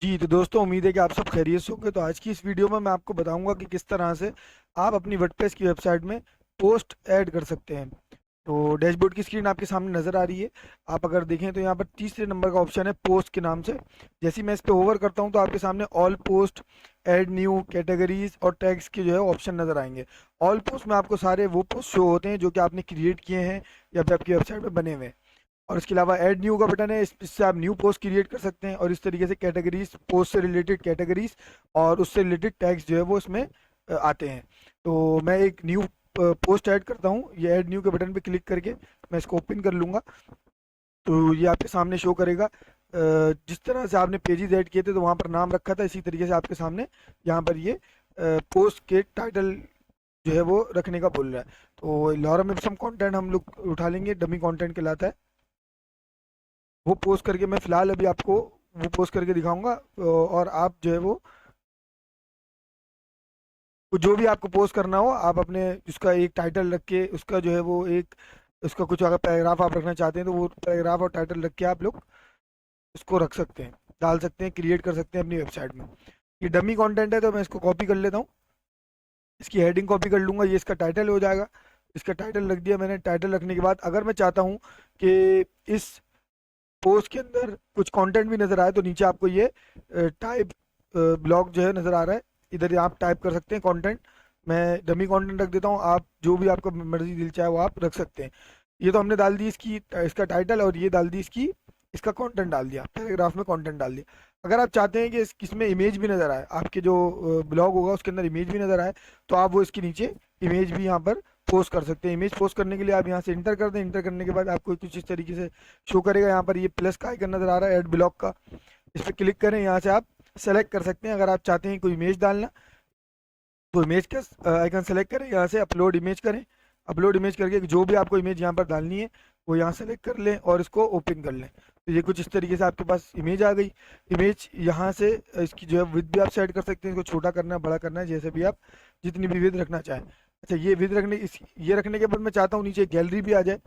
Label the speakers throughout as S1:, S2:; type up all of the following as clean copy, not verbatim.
S1: जी, तो दोस्तों उम्मीद है कि आप सब खैरियत से होंगे। तो आज की इस वीडियो में मैं आपको बताऊँगा कि किस तरह से आप अपनी वर्डप्रेस की वेबसाइट में पोस्ट ऐड कर सकते हैं। तो डैशबोर्ड की स्क्रीन आपके सामने नज़र आ रही है। आप अगर देखें तो यहाँ पर तीसरे नंबर का ऑप्शन है पोस्ट के नाम से। जैसे ही मैं इस पे ओवर करता हूँ तो आपके सामने all post, add new, categories और टैग्स के जो है ऑप्शन नज़र आएंगे। ऑल पोस्ट में आपको सारे वो पोस्ट शो होते हैं जो कि आपने क्रिएट किए हैं या फिर आपकी वेबसाइट में बने हुए हैं। और इसके अलावा ऐड न्यू का बटन है, इससे आप न्यू पोस्ट क्रिएट कर सकते हैं। और इस तरीके से कैटेगरीज, पोस्ट से रिलेटेड कैटेगरीज और उससे रिलेटेड टैग्स जो है वो इसमें आते हैं। तो मैं एक न्यू पोस्ट ऐड करता हूँ। ये ऐड न्यू के बटन पे क्लिक करके मैं इसको ओपन कर लूँगा। तो ये आपके सामने शो करेगा। जिस तरह से आपने पेजेस ऐड किए थे तो वहाँ पर नाम रखा था, इसी तरीके से आपके सामने यहाँ पर ये पोस्ट के टाइटल जो है वो रखने का बोल रहा है। तो लॉरम इप्सम कंटेंट हम लोग उठा लेंगे, डमी कंटेंट कहलाता है। वो पोस्ट करके मैं फिलहाल अभी आपको वो पोस्ट करके दिखाऊंगा। और आप जो है वो जो भी आपको पोस्ट करना हो आप अपने उसका एक टाइटल रख के उसका जो है वो एक उसका कुछ अगर पैराग्राफ आप रखना चाहते हैं तो वो पैराग्राफ और टाइटल रख के आप लोग उसको रख सकते हैं, डाल सकते हैं, क्रिएट कर सकते हैं अपनी वेबसाइट में। ये डमी कंटेंट है तो मैं इसको कॉपी कर लेता हूँ। इसकी हेडिंग कॉपी कर लूँगा, ये इसका टाइटल हो जाएगा। इसका टाइटल रख दिया मैंने। टाइटल रखने के बाद अगर मैं चाहता हूँ कि इस पोस्ट के अंदर कुछ कंटेंट भी नज़र आए तो नीचे आपको ये टाइप ब्लॉक जो है नज़र आ रहा है, इधर आप टाइप कर सकते हैं कंटेंट। मैं डमी कंटेंट रख देता हूँ, आप जो भी आपका मर्जी दिल चाहे वो आप रख सकते हैं। ये तो हमने डाल दी इसकी इसका टाइटल, और ये डाल दी इसकी इसका कंटेंट डाल दिया, पैराग्राफ में कंटेंट डाल दिया। अगर आप चाहते हैं कि इसमें इमेज भी नज़र आए, आपके जो ब्लॉग होगा उसके अंदर इमेज भी नज़र आए, तो आप वो इसके नीचे इमेज भी यहाँ पर पोस्ट कर सकते हैं। इमेज पोस्ट करने के लिए आप यहाँ से इंटर कर दें। इंटर करने के बाद आपको कुछ इस तरीके से शो करेगा। यहाँ पर ये प्लस का आइकन नज़र आ रहा है ऐड ब्लॉक का, इस पर क्लिक करें। यहाँ से आप सेलेक्ट कर सकते हैं अगर आप चाहते हैं कोई इमेज डालना तो इमेज का आइकन सेलेक्ट करें, यहाँ से अपलोड इमेज करें। अपलोड इमेज करके जो भी आपको इमेज यहाँ पर डालनी है वो यहाँ सेलेक्ट कर लें और इसको ओपन कर लें। तो ये कुछ इस तरीके से आपके पास इमेज आ गई। इमेज यहाँ से इसकी जो है विड्थ भी आप सेट कर सकते हैं, इसको छोटा करना है, बड़ा करना है, जैसे भी आप जितनी भी विड्थ रखना चाहें। अच्छा, ये विड्थ रखने ये रखने के बाद मैं चाहता हूँ नीचे गैलरी भी आ जाए।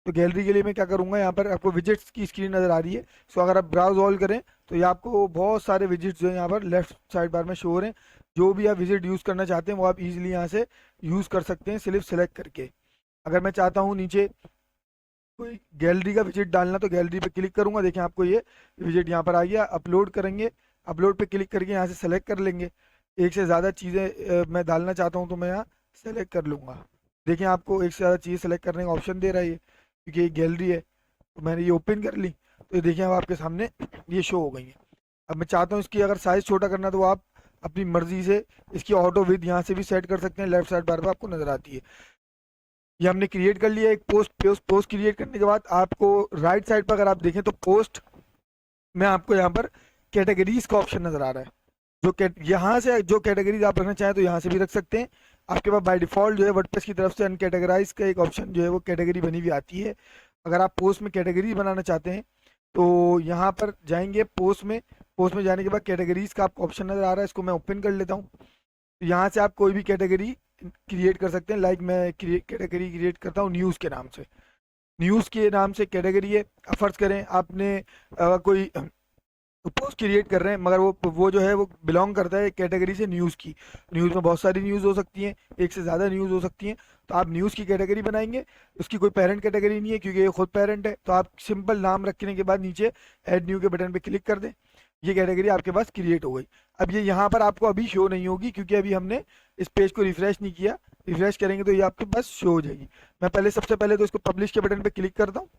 S1: तो गैलरी के लिए मैं क्या करूँगा, यहाँ पर आपको विजिट्स की स्क्रीन नज़र आ रही है। सो अगर आप ब्राउज ऑल करें तो ये आपको बहुत सारे विजिट्स जो है यहाँ पर लेफ्ट साइड बार में शो हो रहे हैं। जो भी आप विजिट यूज़ करना चाहते हैं वो आप इजीली यहाँ से यूज़ कर सकते हैं सिर्फ सेलेक्ट करके। अगर मैं चाहता हूँ नीचे कोई गैलरी का विजिट डालना तो गैलरी पे क्लिक करूँगा, देखें आपको ये विजिट यहाँ पर आ गया। अपलोड करेंगे, अपलोड पे क्लिक करके यहाँ से सेलेक्ट कर लेंगे। एक से ज़्यादा चीज़ें मैं डालना चाहता हूँ तो मैं यहाँ सेलेक्ट कर लूँगा। देखिए आपको एक से ज़्यादा चीज़ सेलेक्ट करने का ऑप्शन दे रहा है ये, क्योंकि ये गैलरी है। तो मैंने ये ओपन कर ली तो ये देखिए अब आपके सामने ये शो हो गई है। अब मैं चाहता हूँ इसकी अगर साइज़ छोटा करना तो आप अपनी मर्जी से इसकी ऑटो विद यहाँ से भी सेट कर सकते हैं। लेफ्ट साइड बार पर आपको नज़र आती है। ये हमने क्रिएट कर लिया एक पोस्ट। पोस्ट क्रिएट करने के बाद आपको राइट साइड पर अगर आप देखें तो पोस्ट में आपको यहाँ पर कैटेगरीज का ऑप्शन नज़र आ रहा है। यहाँ से जो कैटेगरीज आप रखना चाहें तो यहाँ से भी रख सकते हैं। आपके पास बाय डिफ़ॉल्ट जो है वर्डप्रेस की तरफ से अनकैटेगराइज का एक ऑप्शन जो है वो कैटेगरी बनी हुई आती है। अगर आप पोस्ट में कैटेगरी बनाना चाहते हैं तो यहाँ पर जाएंगे पोस्ट में। पोस्ट में जाने के बाद कैटेगरीज का आपको ऑप्शन नज़र आ रहा है, इसको मैं ओपन कर लेता हूँ। तो यहाँ से आप कोई भी कैटेगरी क्रिएट कर सकते हैं। लाइक मैं कैटेगरी क्रिएट करता हूँ न्यूज़ के नाम से। न्यूज़ के नाम से कैटेगरी है। अब फर्ज करें आपने कोई पोस्ट क्रिएट कर रहे हैं मगर वो जो है वो बिलोंग करता है कैटेगरी से न्यूज़ की। न्यूज़ में बहुत सारी न्यूज़ हो सकती हैं, एक से ज़्यादा न्यूज़ हो सकती हैं। तो आप न्यूज़ की कैटेगरी बनाएंगे। उसकी कोई पेरेंट कैटेगरी नहीं है क्योंकि ये खुद पेरेंट है। तो आप सिंपल नाम रखने के बाद नीचे ऐड न्यू के बटन पे क्लिक कर दें। ये कैटेगरी आपके पास क्रिएट हो गई। अब ये यहाँ पर आपको अभी शो नहीं होगी क्योंकि अभी हमने इस पेज को रिफ्रेश नहीं किया। रिफ्रेश करेंगे तो ये आपके पास शो हो जाएगी। मैं पहले सबसे पहले तो इसको पब्लिश के बटन पे क्लिक करता हूँ।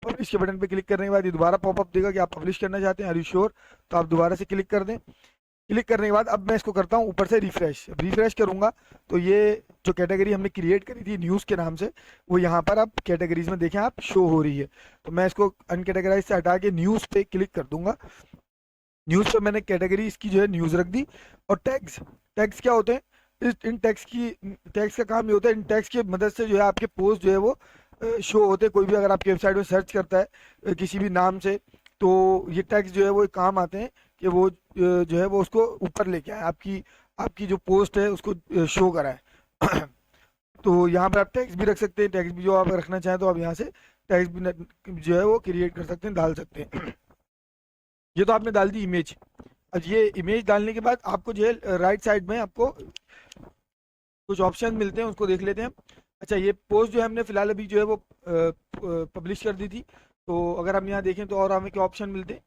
S1: पब्लिश के बटन पे क्लिक करने के बाद ये दोबारा पॉपअप देगा कि आप पब्लिश करना चाहते हैं, आर यू श्योर। तो आप दोबारा से क्लिक कर दें। क्लिक करने के बाद अब मैं इसको करता हूँ ऊपर से रिफ्रेश। रिफ्रेश करूँगा तो ये जो कैटेगरी हमने क्रिएट करी थी न्यूज़ के नाम से वो यहाँ पर अब कैटेगरीज में देखें आप शो हो रही है। तो मैं इसको अनकैटेगराइज से हटा के न्यूज़ पे क्लिक कर दूंगा। न्यूज़ पे मैंने कैटेगरी इसकी जो है न्यूज़ रख दी। और टैग्स, टैग्स क्या होते हैं, इन टैग्स का काम ये होता है, इन टैग्स की मदद से जो है आपके पोस्ट जो है वो शो होते हैं। कोई भी अगर आपकी वेबसाइट में सर्च करता है किसी भी नाम से तो ये टैग्स जो है वो काम आते हैं कि वो जो है वो उसको ऊपर लेके आए, आपकी आपकी जो पोस्ट है उसको शो कराए। तो यहाँ पर आप टैग्स भी रख सकते हैं। टैग्स भी जो आप रखना चाहें तो आप यहाँ से टैग्स भी जो है वो क्रिएट कर सकते हैं, डाल सकते हैं। ये तो आपने डाल दी इमेज। अब ये इमेज डालने के बाद आपको जो है राइट साइड में आपको कुछ ऑप्शन मिलते हैं, उसको देख लेते हैं। अच्छा, ये पोस्ट जो है हमने फिलहाल अभी जो है वो पब्लिश कर दी थी। तो अगर हम यहाँ देखें तो और हमें क्या ऑप्शन मिलते हैं,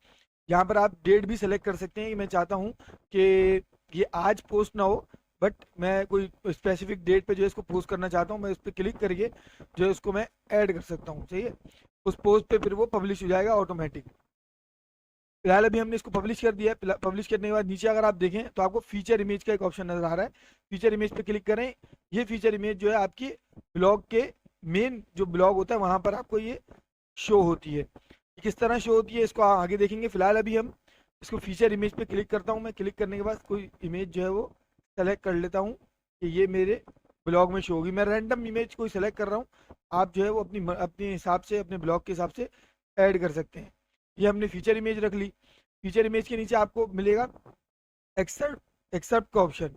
S1: यहाँ पर आप डेट भी सेलेक्ट कर सकते हैं कि मैं चाहता हूँ कि ये आज पोस्ट ना हो, बट मैं कोई स्पेसिफिक डेट पे जो है इसको पोस्ट करना चाहता हूँ, मैं उस पर क्लिक करके जो है उसको मैं ऐड कर सकता हूँ। सही है, उस पोस्ट पे फिर वो पब्लिश हो जाएगा ऑटोमेटिक। फिलहाल अभी हमने इसको पब्लिश कर दिया है। पब्लिश करने के बाद नीचे अगर आप देखें तो आपको फीचर इमेज का एक ऑप्शन नजर आ रहा है। फीचर इमेज पे क्लिक करें। ये फीचर इमेज जो है आपकी ब्लॉग के मेन जो ब्लॉग होता है वहां पर आपको ये शो होती है। किस तरह शो होती है इसको आगे देखेंगे। फिलहाल अभी हम इसको फीचर इमेज पे क्लिक करता हूँ मैं। क्लिक करने के बाद कोई इमेज जो है वो सेलेक्ट कर लेता हूँ कि ये मेरे ब्लॉग में शो होगी। मैं रैंडम इमेज कोई सेलेक्ट कर रहा हूँ, आप जो है वो अपनी अपने हिसाब से अपने ब्लॉग के हिसाब से ऐड कर सकते हैं। ये हमने फीचर इमेज रख ली। फीचर इमेज के नीचे आपको मिलेगा एक्सेप्ट एक्सेप्ट का ऑप्शन।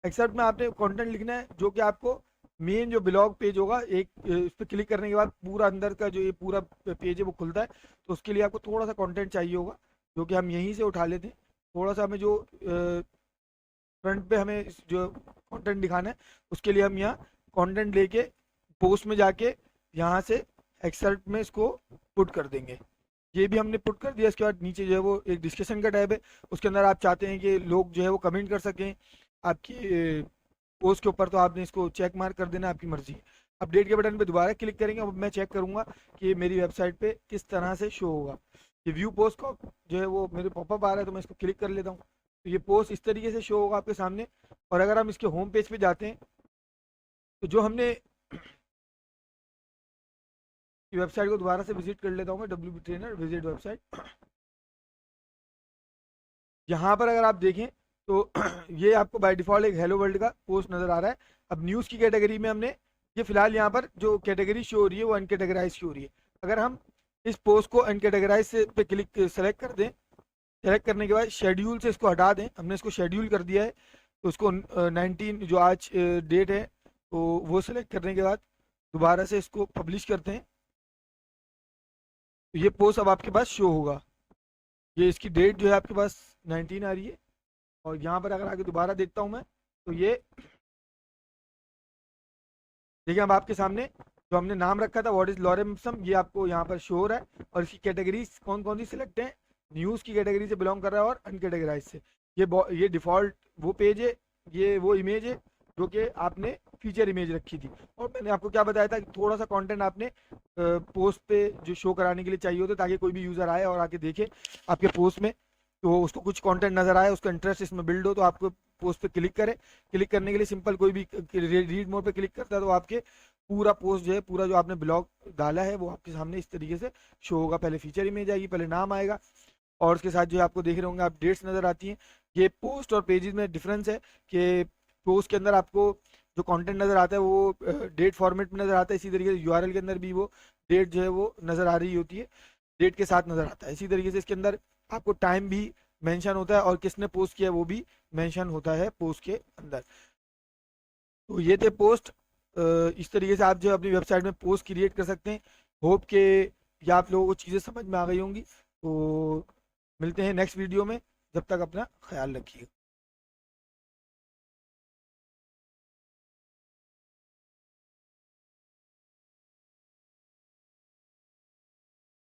S1: एक्सेप्ट में आपने कंटेंट लिखना है जो कि आपको मेन जो ब्लॉग पेज होगा, एक इस पर क्लिक करने के बाद पूरा अंदर का जो ये पूरा पेज है वो खुलता है। तो उसके लिए आपको थोड़ा सा कंटेंट चाहिए होगा जो कि हम यहीं से उठा लेते हैं। थोड़ा सा हमें जो फ्रंट पे हमें जो कंटेंट दिखाना है उसके लिए हम यहाँ कंटेंट लेके पोस्ट में जाके यहाँ से एक्सेप्ट में इसको पुट कर देंगे। ये भी हमने पुट कर दिया। इसके बाद नीचे जो है वो एक डिस्कशन का टैब है, उसके अंदर आप चाहते हैं कि लोग जो है वो कमेंट कर सकें आपकी पोस्ट के ऊपर, तो आपने इसको चेक मार्क कर देना, आपकी मर्जी है। अपडेट के बटन पे दोबारा क्लिक करेंगे। अब मैं चेक करूंगा कि मेरी वेबसाइट पे किस तरह से शो होगा। ये व्यू पोस्ट का जो है वो मेरे पॉपअप आ रहा है, तो मैं इसको क्लिक कर लेता हूँ। तो ये पोस्ट इस तरीके से शो होगा आपके सामने। और अगर हम इसके होम पेज पे जाते हैं तो जो हमने वेबसाइट को दोबारा से विजिट कर लेता हूँ मैं, WP ट्रेनर विजिट वेबसाइट। यहाँ पर अगर आप देखें तो ये आपको बाय डिफॉल्ट एक हेलो वर्ल्ड का पोस्ट नजर आ रहा है। अब न्यूज़ की कैटेगरी में हमने ये फिलहाल यहाँ पर जो कैटेगरी शो हो रही है वो अनकेटेगराइज शो हो रही है। अगर हम इस पोस्ट को अनकेटेगराइज से पे क्लिक सेलेक्ट कर दें, सेलेक्ट करने के बाद शेड्यूल से इसको हटा दें, हमने इसको शेड्यूल कर दिया है। तो उसको 19 जो आज डेट है तो वो सेलेक्ट करने के बाद दोबारा से इसको पब्लिश करते हैं। तो ये पोस्ट अब आपके पास शो होगा। ये इसकी डेट जो है आपके पास 19 आ रही है। और यहाँ पर अगर आगे दोबारा देखता हूँ मैं तो ये देखिए अब आपके सामने जो हमने नाम रखा था व्हाट इज लॉरेम्सम, ये आपको यहाँ पर शो हो रहा है। और इसकी कैटेगरीज कौन कौन सी सिलेक्ट है, न्यूज़ की कैटेगरी से बिलोंग कर रहा है और अनकेटेगराइज से। ये डिफॉल्ट वो पेज है, ये वो इमेज है जो कि आपने फीचर इमेज रखी थी। और मैंने आपको क्या बताया था कि थोड़ा सा कंटेंट आपने पोस्ट पे जो शो कराने के लिए चाहिए होता है ताकि कोई भी यूज़र आए और आके देखे आपके पोस्ट में तो उसको कुछ कंटेंट नजर आए, उसका इंटरेस्ट इसमें बिल्ड हो, तो आपको पोस्ट पे क्लिक करे। क्लिक करने के लिए सिंपल कोई भी रीड मोड पे क्लिक करता है तो आपके पूरा पोस्ट जो है, पूरा जो आपने ब्लॉग डाला है वो आपके सामने इस तरीके से शो होगा। पहले फीचर इमेज आएगी, पहले नाम आएगा और उसके साथ जो है आपको देख रहे होंगे आप डेट्स नज़र आती हैं। ये पोस्ट और पेजेस में डिफरेंस है कि पोस्ट के अंदर आपको जो कंटेंट नज़र आता है वो डेट फॉर्मेट में नज़र आता है, इसी तरीके से यूआरएल के अंदर भी वो डेट जो है वो नज़र आ रही होती है, डेट के साथ नज़र आता है। इसी तरीके से इसके अंदर आपको टाइम भी मेंशन होता है और किसने पोस्ट किया है वो भी मेंशन होता है पोस्ट के अंदर। तो ये थे पोस्ट। इस तरीके से आप जो अपनी वेबसाइट में पोस्ट क्रिएट कर सकते हैं। होप के ये आप लोगों को चीज़ें समझ में आ गई होंगी। तो मिलते हैं नेक्स्ट वीडियो में, जब तक अपना ख्याल रखिए।